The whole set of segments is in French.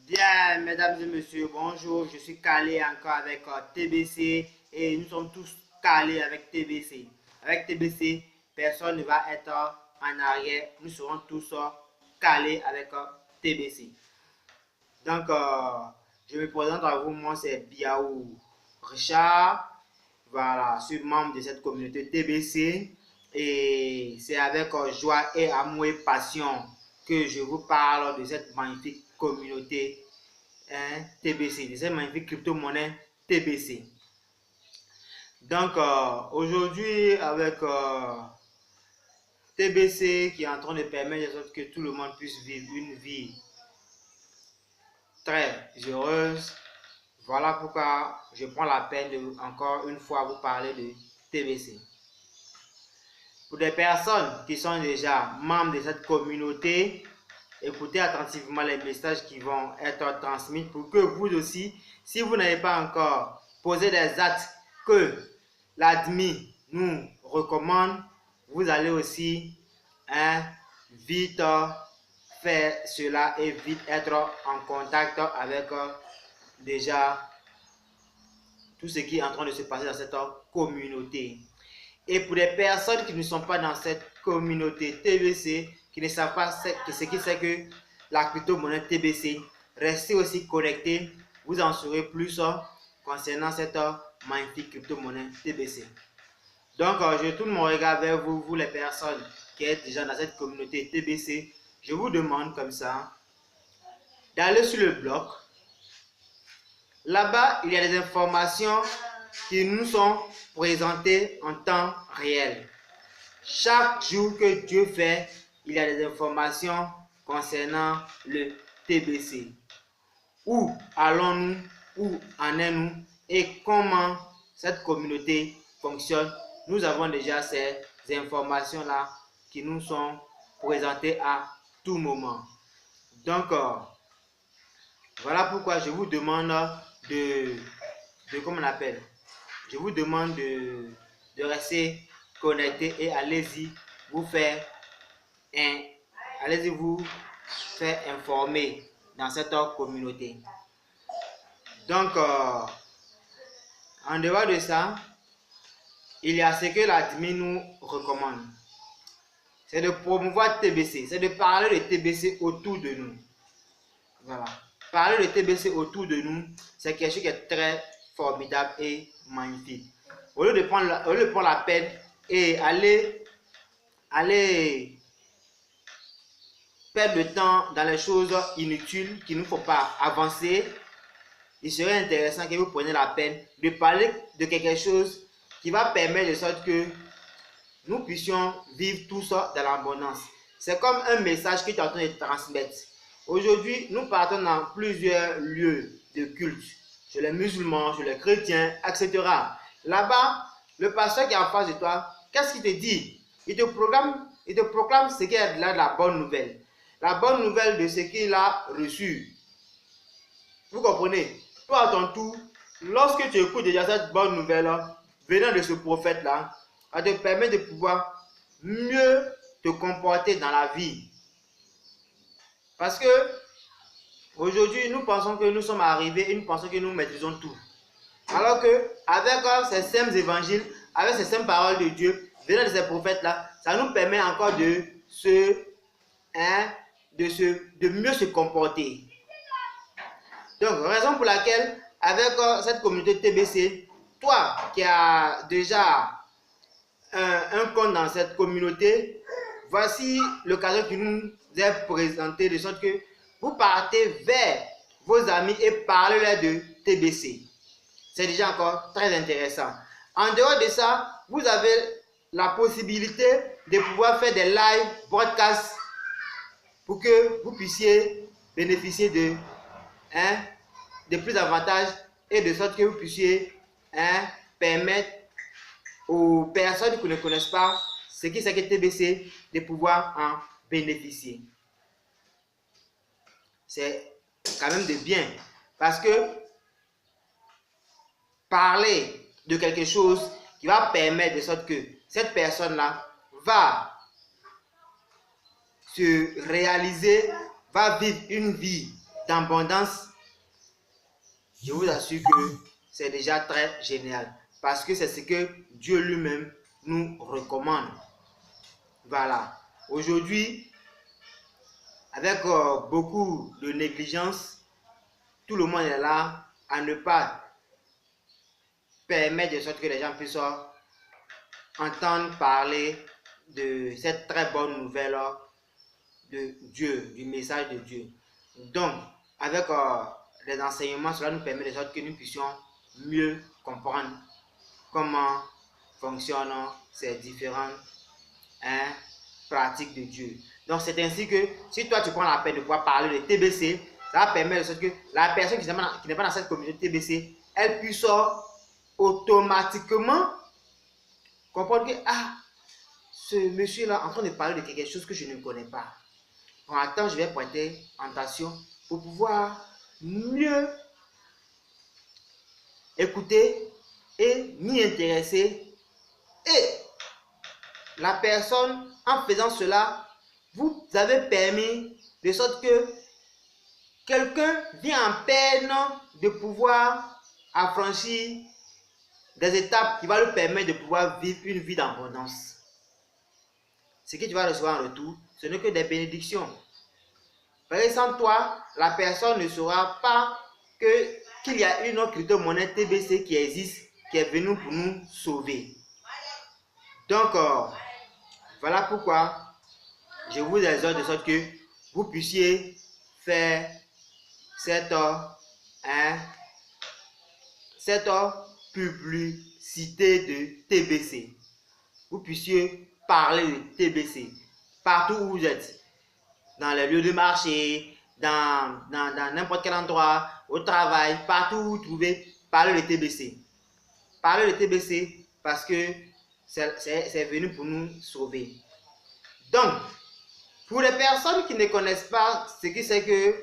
Bien, mesdames et messieurs, bonjour, je suis calé encore avec TBC et nous sommes tous calés avec TBC. Avec TBC, personne ne va être en arrière, nous serons tous calés avec TBC. Donc, je me présente à vous, moi c'est Biaou Richard, voilà, je suis membre de cette communauté TBC et c'est avec joie et amour et passion que je vous parle de cette magnifique communauté TBC, de cette magnifique crypto-monnaie TBC. Donc aujourd'hui avec TBC qui est en train de permettre que tout le monde puisse vivre une vie très heureuse. Voilà pourquoi je prends la peine de encore une fois vous parler de TBC. Pour des personnes qui sont déjà membres de cette communauté, écoutez attentivement les messages qui vont être transmis pour que vous aussi, si vous n'avez pas encore posé des actes que l'admin nous recommande, vous allez aussi vite faire cela et vite être en contact avec déjà tout ce qui est en train de se passer dans cette communauté. Et pour les personnes qui ne sont pas dans cette communauté TBC, qui ne savent pas ce qui c'est que la crypto-monnaie TBC, restez aussi connectés, vous en saurez plus concernant cette magnifique crypto-monnaie TBC. Donc, je tourne mon regard vers vous, vous les personnes qui êtes déjà dans cette communauté TBC, je vous demande comme ça d'aller sur le blog. Là-bas, il y a des informations qui nous sont présentées en temps réel. Chaque jour que Dieu fait, il y a des informations concernant le TBC. Où allons-nous, où en est-nous et comment cette communauté fonctionne. Nous avons déjà ces informations-là qui nous sont présentées à tout moment. Donc, voilà pourquoi je vous demande comment on appelle. Je vous demande de rester connecté et allez-y vous faire informer dans cette communauté. Donc, en dehors de ça, il y a ce que l'admin nous recommande. C'est de promouvoir TBC, c'est de parler de TBC autour de nous. Voilà. Parler de TBC autour de nous, c'est quelque chose qui est très formidable et magnifique. Au lieu de prendre la peine et aller perdre le temps dans les choses inutiles qui ne font pas avancer, il serait intéressant que vous preniez la peine de parler de quelque chose qui va permettre de sorte que nous puissions vivre tous dans l'abondance. C'est comme un message que tu es en train de transmettre. Aujourd'hui, nous partons dans plusieurs lieux de culte, chez les musulmans, chez les chrétiens, etc. Là-bas, le pasteur qui est en face de toi, qu'est-ce qu'il te dit? Il te proclame ce qui est là de la bonne nouvelle. La bonne nouvelle de ce qu'il a reçu. Vous comprenez? toi à ton tour, lorsque tu écoutes déjà cette bonne nouvelle venant de ce prophète-là, ça te permet de pouvoir mieux te comporter dans la vie. Parce que aujourd'hui, nous pensons que nous sommes arrivés et nous pensons que nous maîtrisons tout. Alors que avec ces saints évangiles, avec ces saintes paroles de Dieu, venant de ces prophètes-là, ça nous permet encore de mieux se comporter. Donc, raison pour laquelle, avec cette communauté TBC, toi qui as déjà un compte dans cette communauté, voici l'occasion qui nous est présentée de sorte que vous partez vers vos amis et parlez-leur de TBC. C'est déjà encore très intéressant. En dehors de ça, vous avez la possibilité de pouvoir faire des live broadcasts pour que vous puissiez bénéficier de plus d'avantages et de sorte que vous puissiez permettre aux personnes qui ne connaissent pas ce qui c'est que TBC de pouvoir en bénéficier. C'est quand même de bien parce que parler de quelque chose qui va permettre de sorte que cette personne-là va se réaliser, va vivre une vie d'abondance, je vous assure que c'est déjà très génial parce que c'est ce que Dieu lui-même nous recommande. Voilà. Aujourd'hui, avec beaucoup de négligence, tout le monde est là à ne pas permettre de sorte que les gens puissent entendre parler de cette très bonne nouvelle de Dieu, du message de Dieu. Donc, avec les enseignements, cela nous permet de sorte que nous puissions mieux comprendre comment fonctionnent ces différentes pratiques de Dieu. Donc, c'est ainsi que si toi tu prends la peine de pouvoir parler de TBC, ça va permettre de sorte que la personne qui n'est pas dans cette communauté TBC, elle puisse automatiquement comprendre que ce monsieur-là est en train de parler de quelque chose que je ne connais pas. Bon, attends, je vais prêter attention pour pouvoir mieux écouter et m'y intéresser. Et la personne, en faisant cela, vous avez permis de sorte que quelqu'un vient en peine de pouvoir affranchir des étapes qui vont lui permettre de pouvoir vivre une vie d'abondance. Ce que tu vas recevoir en retour, ce n'est que des bénédictions. Parce que sans toi, la personne ne saura pas qu'il y a une autre crypto-monnaie TBC qui existe, qui est venue pour nous sauver. Donc, voilà pourquoi je vous exhorte de sorte que vous puissiez faire cette publicité de TBC. Vous puissiez parler de TBC partout où vous êtes. Dans les lieux de marché, dans n'importe quel endroit, au travail, partout où vous trouvez, parlez de TBC. Parlez de TBC parce que c'est venu pour nous sauver. Donc, pour les personnes qui ne connaissent pas ce que c'est que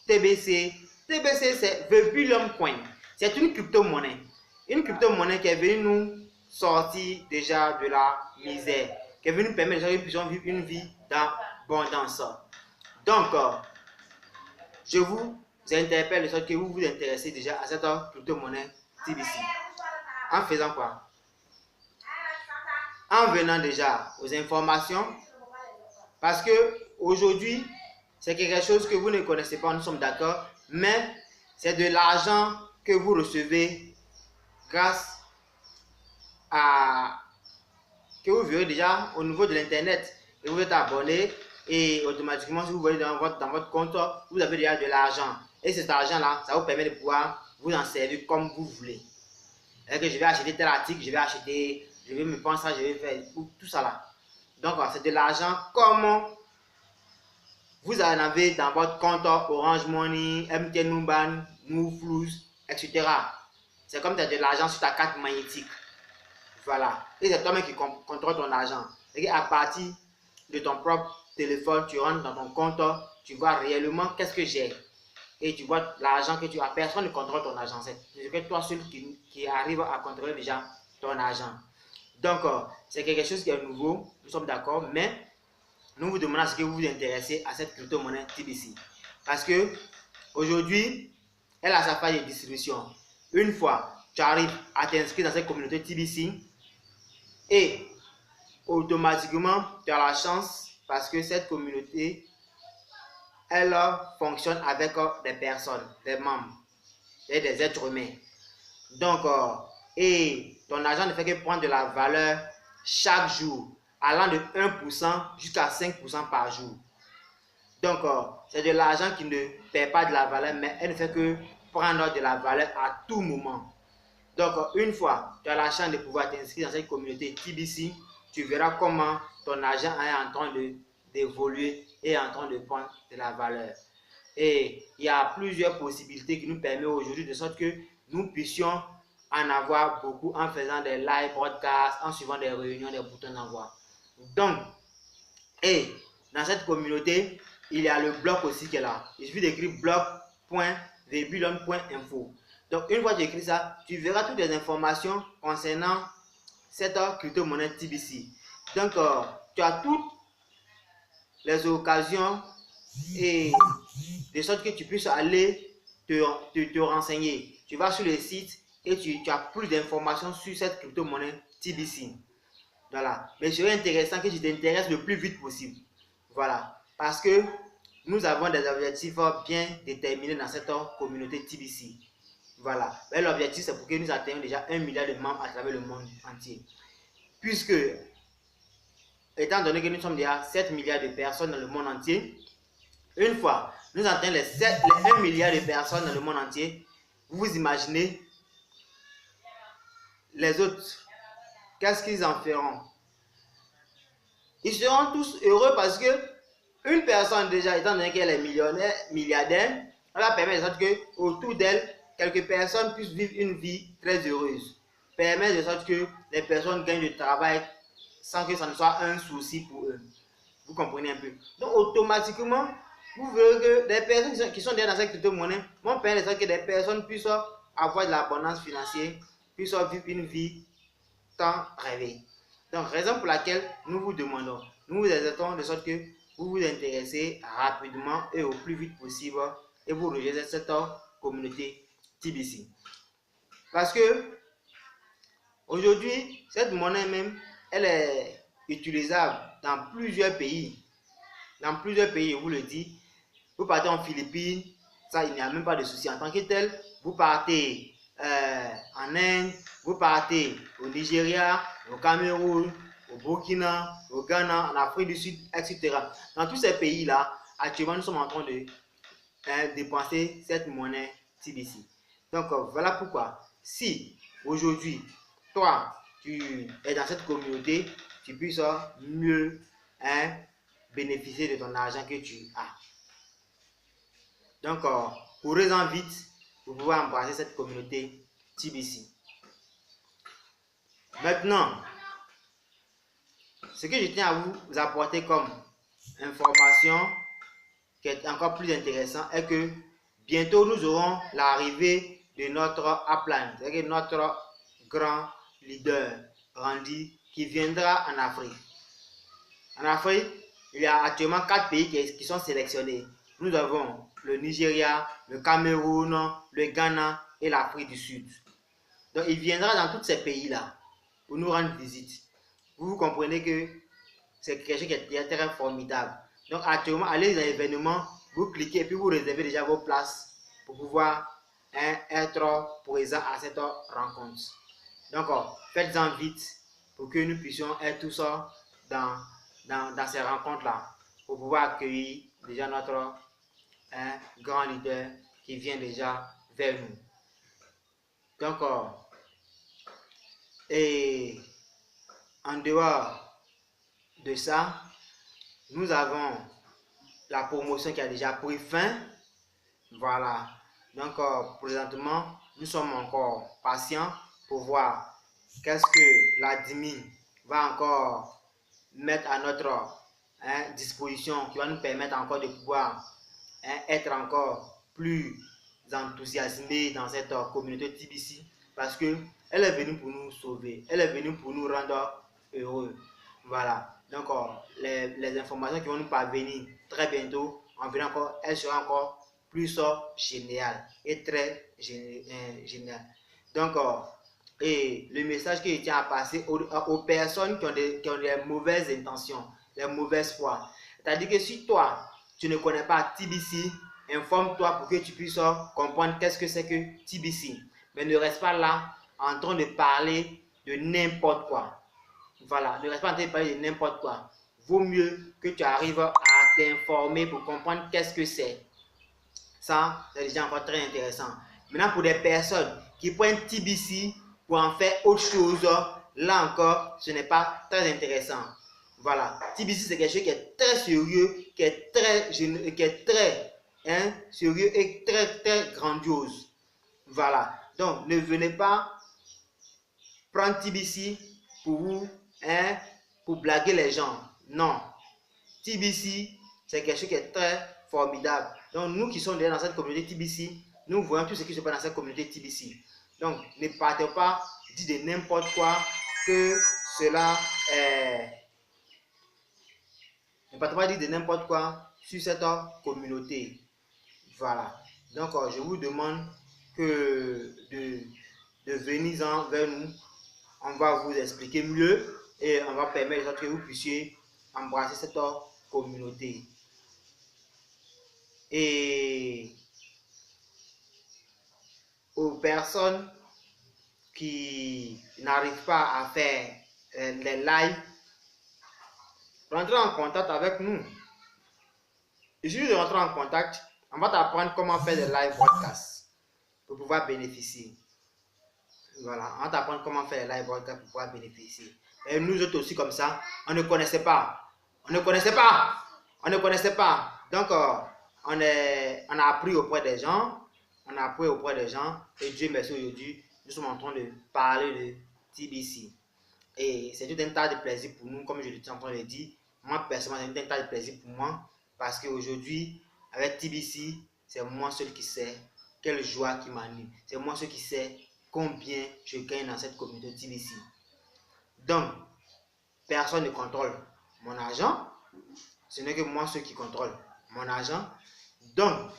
TBC c'est The Billion Coin. C'est une crypto-monnaie. Une crypto-monnaie qui est venue nous sortir déjà de la misère, qui est venue nous permettre que nous puissions vivre une vie d'abondance. Donc, je vous interpelle de sorte que vous vous intéressez déjà à cette crypto-monnaie TBC. En faisant quoi? En venant déjà aux informations, parce que aujourd'hui, c'est quelque chose que vous ne connaissez pas, nous sommes d'accord, mais c'est de l'argent que vous recevez grâce à que vous verrez déjà au niveau de l'internet et vous êtes abonné et automatiquement si vous voyez dans votre compte, vous avez déjà de l'argent et cet argent là, ça vous permet de pouvoir vous en servir comme vous voulez. Et que je vais acheter tel article, je vais me prendre ça, je vais faire tout ça là. Donc c'est de l'argent comme vous en avez dans votre compte Orange Money, MTN Nubank, Mouflous, etc. C'est comme tu as de l'argent sur ta carte magnétique. Voilà. Et c'est toi-même qui contrôle ton argent. Et à partir de ton propre téléphone, tu rentres dans ton compte, tu vois réellement qu'est-ce que j'ai. et tu vois l'argent que tu as. Personne ne contrôle ton argent. C'est que toi seul qui arrive à contrôler déjà ton argent. Donc, c'est quelque chose qui est nouveau, nous sommes d'accord, mais nous vous demandons à ce que vous vous intéressez à cette crypto-monnaie TBC. Parce que aujourd'hui, elle a sa phase de distribution. Une fois tu arrives à t'inscrire dans cette communauté TBC et automatiquement tu as la chance parce que cette communauté elle fonctionne avec des personnes, des membres et des êtres humains. Donc, et ton argent ne fait que prendre de la valeur chaque jour, allant de 1% jusqu'à 5% par jour. Donc, c'est de l'argent qui ne perd pas de la valeur, mais elle ne fait que prendre de la valeur à tout moment. Donc, une fois tu as la chance de pouvoir t'inscrire dans cette communauté TBC, tu verras comment ton argent est en train d'évoluer et en train de prendre de la valeur. Et il y a plusieurs possibilités qui nous permettent aujourd'hui de sorte que nous puissions en avoir beaucoup en faisant des live broadcasts, en suivant des réunions, des boutons d'envoi. Donc, et dans cette communauté, il y a le blog aussi qui est là. Il suffit d'écrire blog.vebulon.info. Donc, une fois que tu écris ça, tu verras toutes les informations concernant cette crypto-monnaie TBC. Donc, tu as toutes les occasions et de sorte que tu puisses aller te renseigner. Tu vas sur le site et tu as plus d'informations sur cette crypto-monnaie TBC. Voilà. Mais il serait intéressant que tu t'intéresses le plus vite possible. Voilà. Parce que nous avons des objectifs bien déterminés dans cette communauté TBC. Voilà. L'objectif, c'est pour que nous atteignions déjà 1 milliard de membres à travers le monde entier. Puisque, étant donné que nous sommes déjà 7 milliards de personnes dans le monde entier, une fois nous atteignons les 1 milliard de personnes dans le monde entier, vous vous imaginez les autres, qu'est-ce qu'ils en feront? Ils seront tous heureux parce que une personne déjà, étant donné qu'elle est millionnaire, milliardaire, elle va permettre de sorte que autour d'elle, quelques personnes puissent vivre une vie très heureuse. Permettre de sorte que les personnes gagnent du travail sans que ça ne soit un souci pour eux. Vous comprenez un peu? Donc automatiquement, vous verrez que des personnes qui sont déjà dans cette crypto-monnaie vont permettre de sorte que des personnes puissent avoir de l'abondance financière, puissent vivre une vie tant rêvée. Donc, raison pour laquelle nous vous demandons, nous vous exhortons de sorte que vous vous intéressez rapidement et au plus vite possible et vous rejoignez cette communauté TBC. Parce que aujourd'hui, cette monnaie même, elle est utilisable dans plusieurs pays. Dans plusieurs pays, je vous le dis. Vous partez en Philippines, ça, il n'y a même pas de souci. En tant que tel, vous partez en Inde, vous partez au Nigeria, au Cameroun, au Burkina, au Ghana, en Afrique du Sud, etc. Dans tous ces pays-là, actuellement, nous sommes en train de dépenser cette monnaie TBC. Donc, voilà pourquoi, si aujourd'hui, toi, tu es dans cette communauté, tu puisses mieux bénéficier de ton argent que tu as. Donc, courez-en vite pour pouvoir embrasser cette communauté TBC. Maintenant, ce que je tiens à vous apporter comme information qui est encore plus intéressant est que bientôt nous aurons l'arrivée de notre upline, c'est-à-dire notre grand leader Randy qui viendra en Afrique. En Afrique, il y a actuellement 4 pays qui sont sélectionnés. Nous avons le Nigeria, le Cameroun, le Ghana et l'Afrique du Sud. Donc, il viendra dans tous ces pays-là pour nous rendre visite. Vous comprenez que c'est quelque chose qui est très formidable. Donc, actuellement, allez dans l'événement, vous cliquez et puis vous réservez déjà vos places pour pouvoir être présent à cette rencontre. Donc, faites-en vite pour que nous puissions être tous dans ces rencontres-là pour pouvoir accueillir déjà notre grand leader qui vient déjà vers nous. Donc, et en dehors de ça, nous avons la promotion qui a déjà pris fin. Voilà. Donc, présentement, nous sommes encore patients pour voir qu'est-ce que l'admin va encore mettre à notre disposition, qui va nous permettre encore de pouvoir être encore plus enthousiasmée dans cette communauté TBC parce que elle est venue pour nous sauver, elle est venue pour nous rendre heureux. Voilà. Donc, les informations qui vont nous parvenir très bientôt, elles seront encore plus géniales et très géniales. Donc, et le message que je tiens à passer aux personnes qui ont des mauvaises intentions, les mauvaises foi. C'est-à-dire que si toi, tu ne connais pas TBC, informe-toi pour que tu puisses comprendre qu'est-ce que c'est que TBC. Mais ne reste pas là en train de parler de n'importe quoi. Voilà, ne reste pas en train de parler de n'importe quoi. Vaut mieux que tu arrives à t'informer pour comprendre qu'est-ce que c'est. Ça, c'est déjà encore très intéressant. Maintenant, pour des personnes qui prennent TBC pour en faire autre chose, là encore, ce n'est pas très intéressant. Voilà, TBC, c'est quelque chose qui est très sérieux, qui est très sérieux et très grandiose. Voilà, donc ne venez pas prendre TBC pour vous, pour blaguer les gens. Non, TBC, c'est quelque chose qui est très formidable. Donc, nous qui sommes déjà dans cette communauté TBC, nous voyons tout ce qui se passe dans cette communauté TBC. Donc, ne partez pas dire de n'importe quoi que cela est. Ne partez pas dire de n'importe quoi sur cette communauté. Voilà. Donc, je vous demande de venir vers nous. On va vous expliquer mieux et on va permettre que vous puissiez embrasser cette communauté. Et aux personnes qui n'arrivent pas à faire les lives, rentrez en contact avec nous. Il suffit de rentrer en contact, on va t'apprendre comment faire des live broadcasts pour pouvoir bénéficier. Voilà, on va t'apprendre comment faire des live broadcasts pour pouvoir bénéficier. Et nous autres aussi comme ça, on ne connaissait pas. On ne connaissait pas. Donc, on a appris auprès des gens. Et Dieu merci, aujourd'hui, nous sommes en train de parler de TBC. Et c'est tout un tas de plaisir pour nous, comme je l'ai en train de dire. Moi, personnellement, c'est un tas de plaisir pour moi. Parce qu'aujourd'hui, avec TBC, c'est moi seul qui sais quelle joie qui m'anime. C'est moi seul qui sais combien je gagne dans cette communauté TBC. Donc, personne ne contrôle mon argent. Ce n'est que moi seul qui contrôle mon argent. Donc,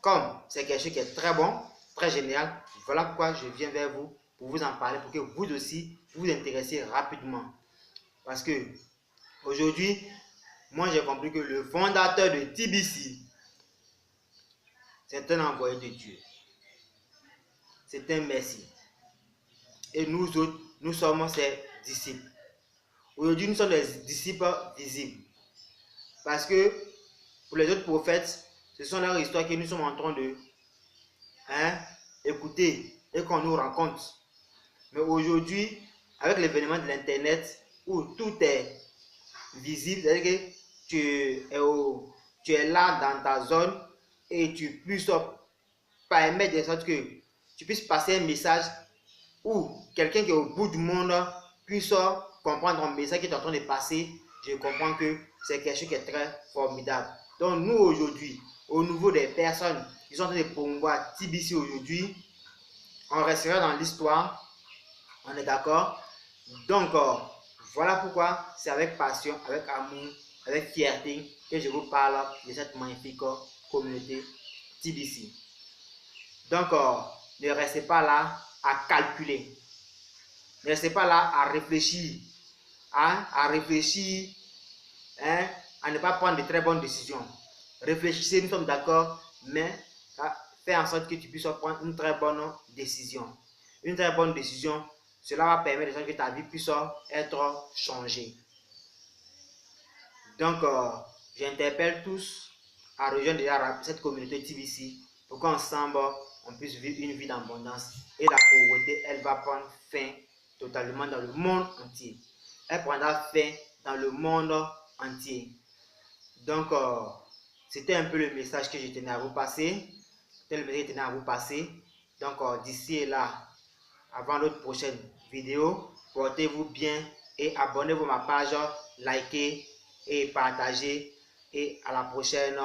comme c'est quelque chose qui est très bon, très génial, voilà pourquoi je viens vers vous pour vous en parler, pour que vous aussi vous intéressiez rapidement. Parce que aujourd'hui, moi j'ai compris que le fondateur de TBC, c'est un envoyé de Dieu. C'est un Messie. Et nous autres, nous sommes ses disciples. Aujourd'hui, nous sommes des disciples visibles. Parce que pour les autres prophètes, ce sont leurs histoires que nous sommes en train de écouter et qu'on nous raconte. Mais aujourd'hui, avec l'événement de l'Internet, où tout est visible, c'est-à-dire que tu es là dans ta zone et tu puisses permettre de sorte que tu puisses passer un message où quelqu'un qui est au bout du monde puisse comprendre un message qui est en train de passer. Je comprends que c'est quelque chose qui est très formidable. Donc nous aujourd'hui, au niveau des personnes qui sont en train de promouvoir TBC aujourd'hui, on restera dans l'histoire. On est d'accord? Donc voilà pourquoi c'est avec passion, avec amour, avec fierté que je vous parle de cette magnifique communauté TBC. Donc ne restez pas là à calculer. Ne restez pas là à réfléchir. À ne pas prendre de très bonnes décisions. Réfléchissez, nous sommes d'accord, mais fais en sorte que tu puisses prendre une très bonne décision. Une très bonne décision, cela va permettre que ta vie puisse être changée. Donc, j'interpelle tous à rejoindre cette communauté TBC pour qu'ensemble, on puisse vivre une vie d'abondance. Et la pauvreté, elle va prendre fin totalement dans le monde entier. Elle prendra fin dans le monde entier. Donc, c'était un peu le message que je tenais à vous passer. Donc, d'ici et là, avant notre prochaine vidéo, portez-vous bien et abonnez-vous à ma page, likez et partagez. Et à la prochaine,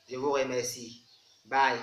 je vous remercie. Bye.